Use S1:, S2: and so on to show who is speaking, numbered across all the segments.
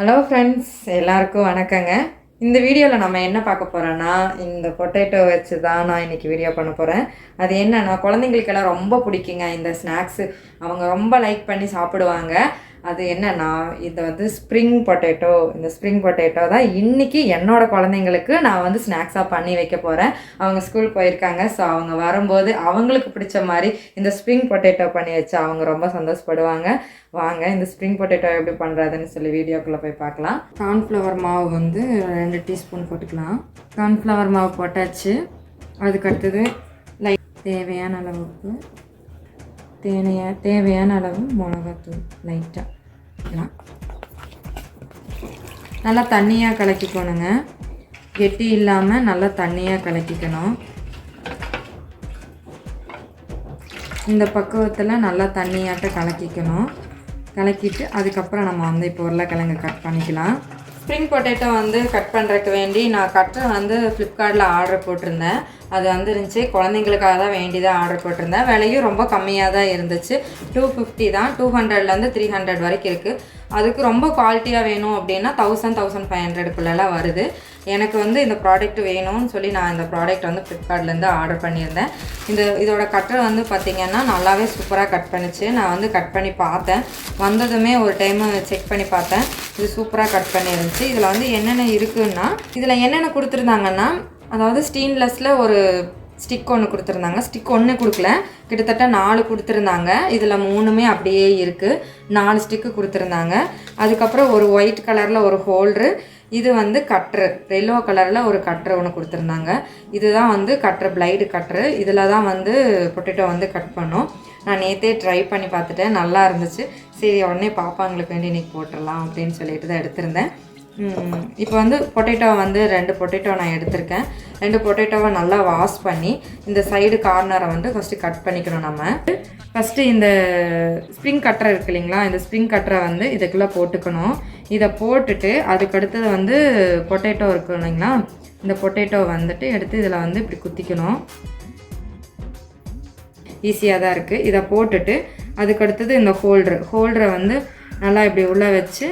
S1: Hello friends, எல்லாருக்கும் வணக்கங்க. இந்த வீடியோவில் நம்ம என்ன பார்க்க போகிறோன்னா, இந்த பொட்டேட்டோ வச்சு தான் நான் இன்றைக்கி வீடியோ பண்ண போகிறேன். அது என்னன்னா, குழந்தைங்களுக்கெல்லாம் ரொம்ப பிடிக்குங்க இந்த ஸ்நாக்ஸு. அவங்க ரொம்ப லைக் பண்ணி சாப்பிடுவாங்க. அது என்னன்னா, இது வந்து ஸ்ப்ரிங் பொட்டேட்டோ. இந்த ஸ்ப்ரிங் பொட்டேட்டோ தான் இன்றைக்கி என்னோடய குழந்தைங்களுக்கு நான் வந்து ஸ்நாக்ஸாக பண்ணி வைக்க போகிறேன். அவங்க ஸ்கூல் போயிருக்காங்க. ஸோ அவங்க வரும்போது அவங்களுக்கு பிடிச்ச மாதிரி இந்த ஸ்ப்ரிங் பொட்டேட்டோ பண்ணி வச்சா அவங்க ரொம்ப சந்தோஷப்படுவாங்க. வாங்க இந்த ஸ்ப்ரிங் பொட்டேட்டோ எப்படி பண்ணுறதுன்னு சொல்லி வீடியோக்குள்ளே போய் பார்க்கலாம். கார்ன்ஃப்ளவர் மாவு வந்து 2 டீஸ்பூன் போட்டுக்கலாம். கார்ன்ஃப்ளவர் மாவு போட்டாச்சு. அதுக்கு அடுத்தது தேவையான அளவு உப்பு, தேவையான அளவு மிளகாத்தூள் லைட்டாக நல்லா தண்ணியாக கலக்கிக்கணுங்க. கெட்டி இல்லாமல் நல்லா தண்ணியாக கலக்கிக்கணும். இந்த பக்குவத்தில் நல்லா தண்ணியாட்ட கலக்கிக்கணும். கலக்கிட்டு அதுக்கப்புறம் நம்ம வந்து இப்போ உருளைக்கிழங்கு கட் பண்ணிக்கலாம். ஸ்ப்ரிங் பொட்டேட்டோ வந்து கட் பண்ணுறதுக்கு வேண்டி நான் கட்டர் வந்து ஃப்ளிப்கார்ட்டில் ஆர்டர் போட்டிருந்தேன். அது வந்துருந்துச்சு. குழந்தைங்களுக்காக தான் வேண்டி தான் ஆர்டர் போட்டிருந்தேன். விலையும் ரொம்ப கம்மியாக தான் இருந்துச்சு. 250 தான். 200லேருந்து 300 வரைக்கும் இருக்குது. அதுக்கு ரொம்ப குவாலிட்டியாக வேணும் அப்படின்னா 1000-1500க்குள்ளெல்லாம் வருது. எனக்கு வந்து இந்த ப்ராடக்ட் வேணும்னு சொல்லி நான் இந்த ப்ராடக்ட் வந்து ஃப்ளிப்கார்ட்லேருந்து ஆர்டர் பண்ணியிருந்தேன். இதோட கட்டர் வந்து பார்த்திங்கன்னா நல்லாவே சூப்பராக கட் பண்ணிச்சு. நான் வந்து கட் பண்ணி பார்த்தேன். வந்ததுமே ஒரு டைமு செக் பண்ணி பார்த்தேன். இது சூப்பராக கட் பண்ணியிருந்துச்சு. இதில் வந்து என்னென்ன இருக்குன்னா, இதில் என்னென்ன கொடுத்துருந்தாங்கன்னா, அதாவது ஸ்டெயின்லெஸ்ஸில் ஒரு ஸ்டிக் ஒன்று கொடுத்துருந்தாங்க. ஸ்டிக் ஒன்று கொடுக்கல, கிட்டத்தட்ட 4 கொடுத்துருந்தாங்க. இதில் 3மே அப்படியே இருக்குது. 4 ஸ்டிக்கு கொடுத்துருந்தாங்க. அதுக்கப்புறம் ஒரு ஒயிட் கலரில் ஒரு ஹோல்ட்ரு. இது வந்து கட்ரு, எல்லோ கலரில் ஒரு கட்ரு ஒன்று கொடுத்துருந்தாங்க. இதுதான் வந்து கட்ரு, பிளைடு கட்ரு. இதில் தான் வந்து பொட்டேட்டோ வந்து கட் பண்ணோம். நான் நேற்றே ட்ரை பண்ணி பார்த்துட்டேன், நல்லா இருந்துச்சு. சரி உடனே பாப்பாங்களுக்கு வேண்டி இன்றைக்கி போட்டுடலாம் அப்படின்னு சொல்லிட்டு தான் எடுத்திருந்தேன். இப்போ வந்து பொட்டேட்டோ வந்து 2 பொட்டேட்டோ நான் எடுத்திருக்கேன். 2 பொட்டேட்டோவை நல்லா வாஷ் பண்ணி இந்த சைடு கார்னரை வந்து ஃபஸ்ட்டு கட் பண்ணிக்கணும். நம்ம ஃபஸ்ட்டு இந்த ஸ்ப்ரிங் கட்டரை இருக்கு இல்லைங்களா, இந்த ஸ்ப்ரிங் கட்டரை வந்து இதுக்குள்ளே போட்டுக்கணும். இதை போட்டுட்டு அதுக்கடுத்தது வந்து பொட்டேட்டோ இருக்கு இல்லைங்களா, இந்த பொட்டேட்டோ வந்துட்டு எடுத்து இதில் வந்து இப்படி குத்திக்கணும். ஈஸியாக தான் இருக்குது. இதை போட்டுட்டு அதுக்கடுத்தது இந்த ஹோல்டரை வந்து நல்லா இப்படி உள்ளே வச்சு,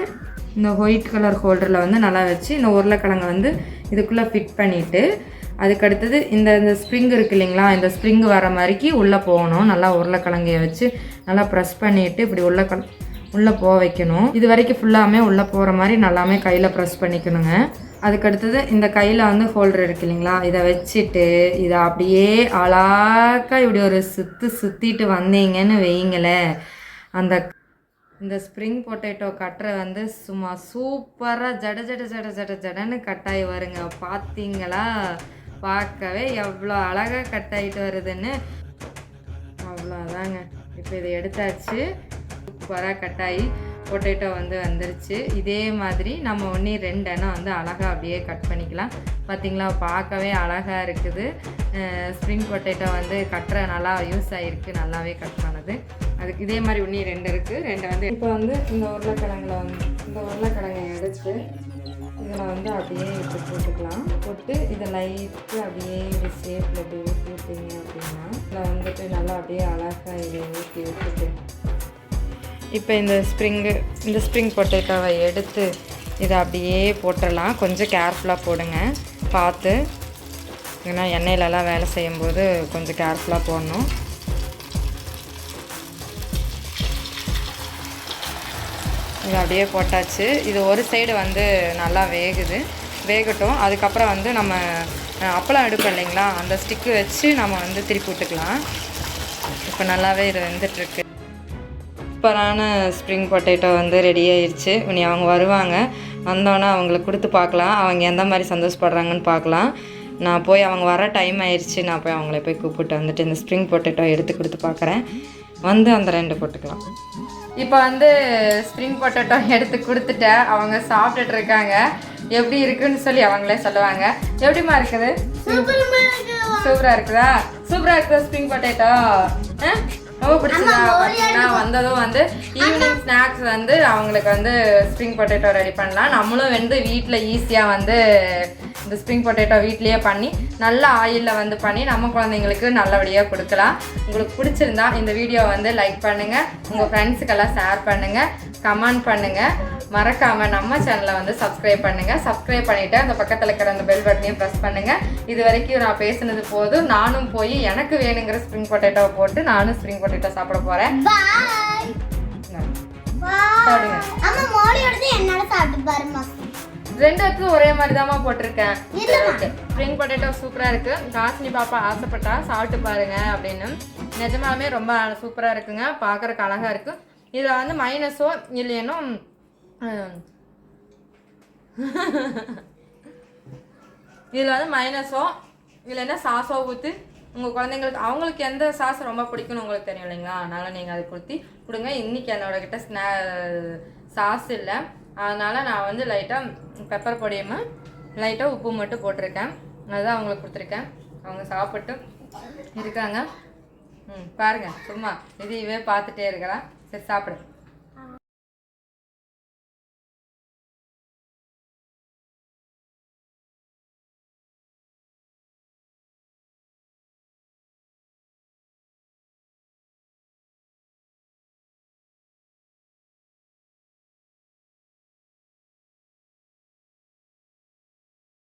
S1: இந்த ஒயிட் கலர் ஹோல்டரில் வந்து நல்லா வச்சு இந்த உருளைக்கிழங்கை வந்து இதுக்குள்ளே ஃபிட் பண்ணிவிட்டு, அதுக்கடுத்தது இந்த ஸ்ப்ரிங் இருக்குது இல்லைங்களா, இந்த ஸ்ப்ரிங் வர மாதிரிக்கு உள்ளே போகணும். நல்லா உருளைக்கிழங்கையை வச்சு நல்லா ப்ரெஸ் பண்ணிவிட்டு இப்படி உள்ளே போக வைக்கணும். இது வரைக்கும் ஃபுல்லாமே உள்ளே போகிற மாதிரி நல்லாமே கையில் ப்ரெஸ் பண்ணிக்கணுங்க. அதுக்கடுத்தது இந்த கையில் வந்து ஹோல்டர் இருக்குது இல்லைங்களா, இதை வச்சுட்டு இதை அப்படியே அழகாக இப்படி ஒரு சுற்றிட்டு வந்தீங்கன்னு வைங்களேன், இந்த ஸ்ப்ரிங் பொட்டேட்டோ கட்டரை வந்து சும்மா சூப்பராக ஜடன்னு கட்டாயி வருங்க. பார்த்தீங்களா, பார்க்கவே எவ்வளோ அழகாக கட்டாயிட்டு வருதுன்னு. அவ்வளோதாங்க. இப்போ இதை எடுத்தாச்சு. சூப்பராக கட்டாயி பொட்டேட்டோ வந்து வந்துருச்சு. இதே மாதிரி நம்ம 2 எண்ணம் வந்து அழகாக அப்படியே கட் பண்ணிக்கலாம். பார்த்திங்களா, பார்க்கவே அழகாக இருக்குது. ஸ்ப்ரிங் பொட்டேட்டோ வந்து கட்டுற நல்லா யூஸ் ஆகிருக்கு, நல்லாவே கட் பண்ணது. அதுக்கு இதே மாதிரி 2 இருக்குது. 2 வந்து இப்போ வந்து இந்த உருளைக்கிழங்கை எடுத்து இதில் வந்து அப்படியே இப்படி போட்டுக்கலாம். போட்டு இதை லைட்டு அப்படியே இப்படி ஷேப்பில் இப்படி ஊற்றி விட்டீங்க அப்படின்னா இதில் வந்துட்டு நல்லா அப்படியே அழகாக இதை ஊற்றி விட்டுட்டு, இப்போ இந்த ஸ்ப்ரிங் பொட்டேட்டோவை எடுத்து இதை அப்படியே போட்டுடலாம். கொஞ்சம் கேர்ஃபுல்லாக போடுங்க, பார்த்து. ஏன்னா எண்ணெயிலலாம் வேலை செய்யும்போது கொஞ்சம் கேர்ஃபுல்லாக போடணும். இது அப்படியே போட்டாச்சு. இது ஒரு சைடு வந்து நல்லா வேகட்டும். அதுக்கப்புறம் வந்து நம்ம அப்பளம் எடுப்போம் இல்லைங்களா, அந்த ஸ்டிக்கு வச்சு நம்ம வந்து திருப்பி விட்டுக்கலாம். இப்போ நல்லாவே இது வெந்துட்டுருக்கு. சூப்பரான ஸ்ப்ரிங் பொட்டேட்டோ வந்து ரெடி ஆயிடுச்சு. இனி அவங்க வருவாங்க, வந்தோன்னே அவங்களுக்கு கொடுத்து பார்க்கலாம், அவங்க எந்த மாதிரி சந்தோஷப்படுறாங்கன்னு பார்க்கலாம். நான் போய் அவங்க வர டைம் ஆயிடுச்சு. நான் போய் அவங்கள போய் கூப்பிட்டு வந்துட்டு இந்த ஸ்ப்ரிங் பொட்டேட்டோ எடுத்து கொடுத்து பார்க்குறேன். வந்து அந்த 2 போட்டுக்கலாம். இப்போ வந்து ஸ்ப்ரிங் பொட்டேட்டோ எடுத்து கொடுத்துட்டேன். அவங்க சாப்பிட்டுட்டு இருக்காங்க. எப்படி இருக்குன்னு சொல்லி அவங்களே சொல்லுவாங்க. எப்படிமா இருக்குது? சூப்பராக இருக்குதா? சூப்பராக இருக்குதா ஸ்ப்ரிங் பொட்டேட்டோ? ரொம்ப பிடிச்சதா? பார்த்தீங்கன்னா வந்ததும் வந்து ஈவினிங் ஸ்நாக்ஸ் வந்து அவங்களுக்கு வந்து ஸ்ப்ரிங் பொட்டேட்டோ ரெடி பண்ணலாம். நம்மளும் வந்து வீட்டில் ஈஸியாக வந்து இந்த ஸ்ப்ரிங் பொட்டேட்டோ வீட்லேயே பண்ணி நல்ல ஆயிலில் வந்து பண்ணி நம்ம குழந்தைங்களுக்கு நல்லபடியாக கொடுக்கலாம். உங்களுக்கு பிடிச்சிருந்தா இந்த வீடியோ வந்து லைக் பண்ணுங்கள், உங்கள் ஃப்ரெண்ட்ஸுக்கெல்லாம் ஷேர் பண்ணுங்கள். கமெண்ட் பண்ணுங்கள். மறக்காமல் நம்ம சேனலை வந்து சப்ஸ்கிரைப் பண்ணுங்கள். சப்ஸ்கிரைப் பண்ணிவிட்டு அந்த பக்கத்தில் இருக்கிற அந்த பெல் பட்டனையும் ப்ரெஸ் பண்ணுங்கள். இது வரைக்கும் நான் பேசுனது போதும். நானும் போய் எனக்கு வேணுங்கிற ஸ்ப்ரிங் பொட்டேட்டோவை போட்டு நானும் ஸ்ப்ரிங் பொட்டேட்டோ சாப்பிட போகிறேன். ரெண்டு இடத்துல ஒரே மாதிரி தான்மா போட்டிருக்கேன். ஸ்ப்ரிங் பொட்டேட்டோ சூப்பராக இருக்குது. காசினி பாப்பா ஆசைப்பட்டா சாப்பிட்டு பாருங்க அப்படின்னு. நிஜமாலுமே ரொம்ப சூப்பராக இருக்குங்க. பார்க்குறக்கு அழகாக இருக்குது. இதில் வந்து மைனஸோ இல்லையோ இதில் வந்து மைனஸோ இல்லைன்னா சாஸோ ஊற்றி உங்கள் குழந்தைங்களுக்கு அவங்களுக்கு எந்த சாஸ் ரொம்ப பிடிக்கும்னு உங்களுக்கு தெரியும் இல்லைங்களா? அதனால் நீங்கள் அதை கொடுங்க. இன்றைக்கி என்னோட கிட்ட சாஸ் இல்லை, அதனால் நான் வந்து லைட்டாக பெப்பர் பொடியும் லைட்டாக உப்பு மட்டும் போட்டிருக்கேன். அதுதான் அவங்களுக்கு கொடுத்துருக்கேன். அவங்க சாப்பிட்டு இருக்காங்க. பாருங்கள், சும்மா இதையவே பார்த்துட்டே இருக்கிறான். சரி சாப்பிடு.